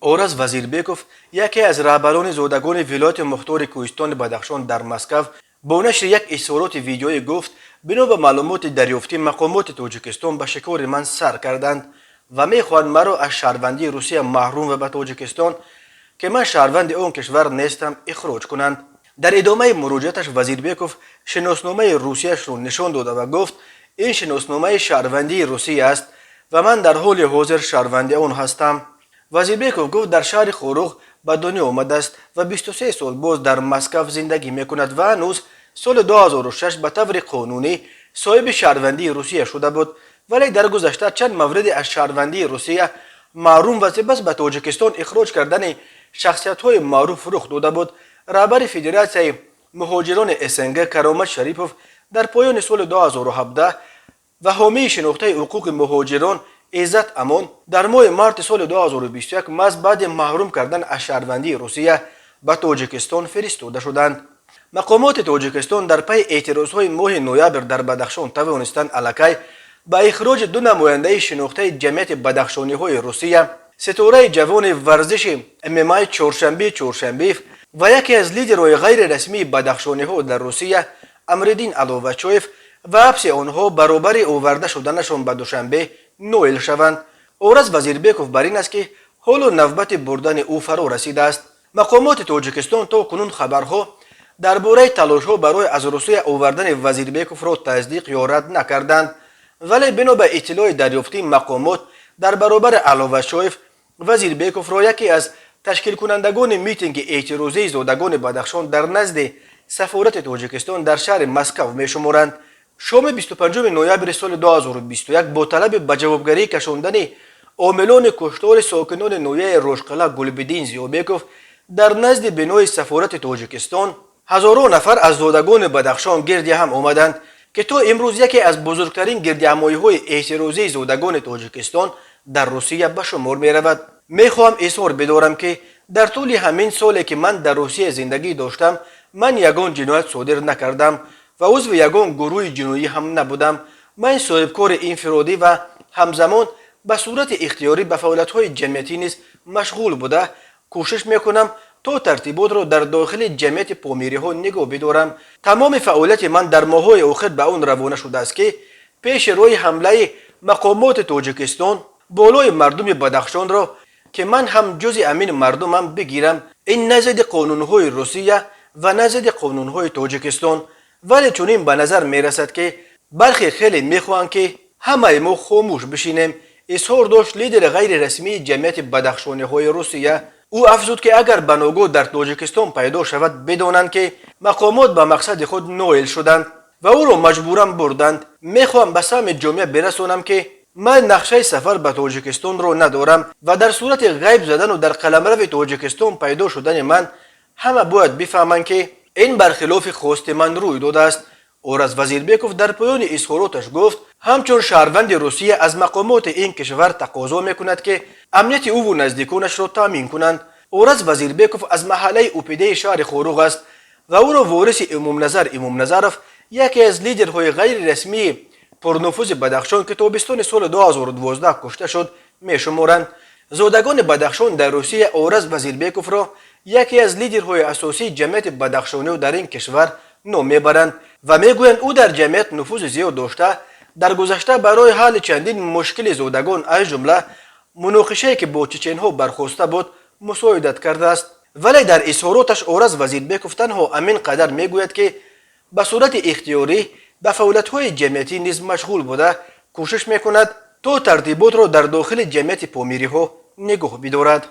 اورز وزیربیکوف یکی از رهبران زودگان ولایت مختار کوهستان بدخشان در مسکو با نشر یک اظهارات ویدیویی گفت بنا به معلومات دریافتی مقامات تاجیکستان به شکار من سر کردند و میخواهند مرا از شهروندی روسیه محروم و به تاجیکستان که من شهروند آن کشور نیستم اخراج کنند. در ادامه مراجعتش وزیربیکوف شناسنامه روسیه‌اش را نشان داد و گفت این شناسنامه شهروندی روسیه است و من در حال حاضر شهروند آن هستم. وزیربیکوف گفت در شهر خوروغ به دنیا آمده است و 23 سال باز در مسکو زندگی میکند و هنوز سال 2006 به طور قانونی صاحب شهروندی روسیه شده بود، ولی در گذشته چند مورد از شهروندی روسیه محروم و سپس به تاجیکستان اخراج کردن شخصیت‌های معروف رخ داده بود. رهبر فدراسیون مهاجران اسنگ کرامت شریپوف در پایان سال 2017 و حامی شناخته حقوق مهاجران عزت امان در ماه مارس سال 2021 محض بعد محروم کردن از شهروندی روسیه به تاجیکستان فرستاده شدند. مقامات تاجیکستان در پی اعتراضهای ماه نوامبر در بدخشان توانستند الکی به اخراج دو نماینده شناخته جمعیت بدخشانی های روسیه، ستاره جوان ورزش MMA چهارشنبه و یکی از لیدرهای غیر رسمی بدخشانی ها در روسیه امردین علاوچویف و حبس آنها برابر آورده شدنشان به دوشنبه نوئل شوند. اورز وزیربیکوف بر این است که حالا نوبت بردن او فرا رسیده است. مقامات تاجیکستان تا کنون خبرها درباره تلاش‌ها برای از روسیه آوردن وزیربیکوف را تصدیق یا رد نکردند، ولی بنا به اطلاع دریافتی مقامات در برابر علاوچویف وزیربیکوف را یکی از تشکیل کنندگان میتینگ اعتراضی زادگان بدخشان در نزد سفارت تاجیکستان در شهر مسکو میشمارند. شام 25 نوامبر سال 2021 با طلب به جوابگری کشاندن عاملان کشتار ساکنان نویه روشقلا گلبدین زیابیکوف در نزد بنای سفارت تاجیکستان هزاران نفر از زادگان بدخشان گرد هم آمدند که تا امروز یکی از بزرگترین گردهمایی‌های اعتراضی زادگان تاجیکستان در روسیه به شمار می رود. میخواهم اظهار بدارم که در طول همین سالی که من در روسیه زندگی داشتم من یگان جنایت صادر نکردم و عضو یگان گروه جنایی هم نبودم. من صاحبکار انفرادی و همزمان به صورت اختیاری به فعالیت‌های جمعیتی نیز مشغول بوده کوشش میکنم تا ترتیبات را در داخل جمعیت پامیری ها نگاه بدارم. تمام فعالیت من در ماه‌های اخیر به آن روانه شده است که پیش روی حمله مقامات تاجیکستان بالای مردم بدخشان را که من هم جزء امین مردمم بگیرم. این نزد قانون‌های روسیه و نزد قانون‌های تاجیکستان، ولی چنین به نظر میرسد که برخی خیلی میخواهند که همه ما خاموش بشینیم. اظهار داشت لیدر غیر رسمی جمعیت بدخشانی های روسیه. او افزود که اگر بناگاه در تاجیکستان پیدا شود بدانند که مقامات به مقصد خود نائل شدند و او را مجبوراً بردند. میخواهم به سهم جامعه برسانم که من نقشه سفر به تاجیکستان را ندارم و در صورت غیب زدن و در قلمرو تاجیکستان پیدا شدن من همه باید بفهمند که این برخلاف خواست من روی داده است. اورز وزیربیکوف در پایان اظهاراتش گفت همچون شهروند روسیه از مقامات این کشور تقاضا میکند که امنیت او و نزدیکانش را تامین کنند. اورز وزیربیکوف از محله اوپیده شهر خوروغ است و او را وارث امام نظرف یکی از لیدرهای غیر رسمی پرنفوذ بدخشان که تابستان سال 2012 کشته شد میشمارند. زادگان بدخشان در روسیه اورز وزیربیکوف را یکی از لیدرهای اساسی جمعیت بدخشانی در این کشور نام میبرند و میگویند او در جمعیت نفوذ زیاد داشته. در گذشته برای حل چندین مشکل زادگان از جمله مناقشه‌ای که با چچن‌ها برخواسته بود مساعدت کرده است. ولی در اظهاراتش اورز وزیربیکوف تنها همین قدر میگوید که به صورت اختیاری به فعالیت‌های جمعیتی نیز مشغول بوده کوشش میکند تا ترتیبات را در داخل جمعیت پامیری ها نگاه بدارد.